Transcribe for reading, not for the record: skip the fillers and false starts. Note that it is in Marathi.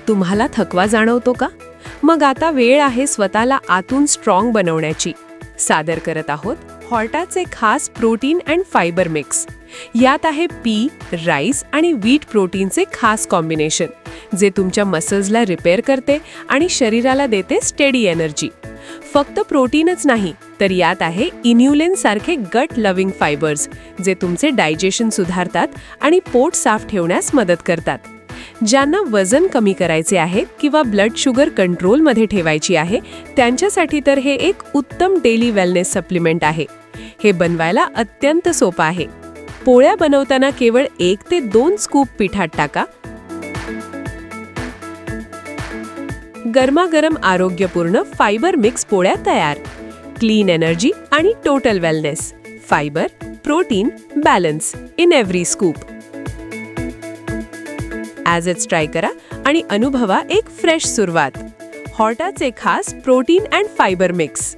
तुम्हाला थकवा जाणवतो का? मग आता वेळ आहे स्वतःला आतून स्ट्रॉंग बनवण्याची. सादर करत आहोत हॉर्टाचे खास प्रोटीन अँड फायबर मिक्स. यात आहे पी, राईस आणि व्हीट प्रोटीनचे खास कॉम्बिनेशन, जे तुमच्या मसल्सला रिपेअर करते आणि शरीराला देते स्टेडी एनर्जी. फक्त प्रोटीनच नाही, तर यात आहे इन्युलिन सारखे गट लव्हिंग फायबर्स, जे तुमचे डायजेशन सुधारतात आणि पोट साफ ठेवण्यास मदत करतात. ज्यांना वजन कमी करायचे आहे किंवा ब्लड शुगर कंट्रोलमध्ये ठेवायची आहे, त्यांच्यासाठी तर हे एक उत्तम डेली वेलनेस सप्लिमेंट आहे. हे बनवायला अत्यंत सोपं आहे. पोळ्या बनवताना केवळ 1 ते 2 स्कूप पिठात टाका. गरमागरम आरोग्यपूर्ण फायबर मिक्स पोळ्या तयार. क्लीन एनर्जी आणि total wellness. Fibre, protein, balance in every scoop. As its try करा आणि अनुभवा एक फ्रेश सुरुवात. हॉर्टाचे खास प्रोटीन अँड फायबर मिक्स.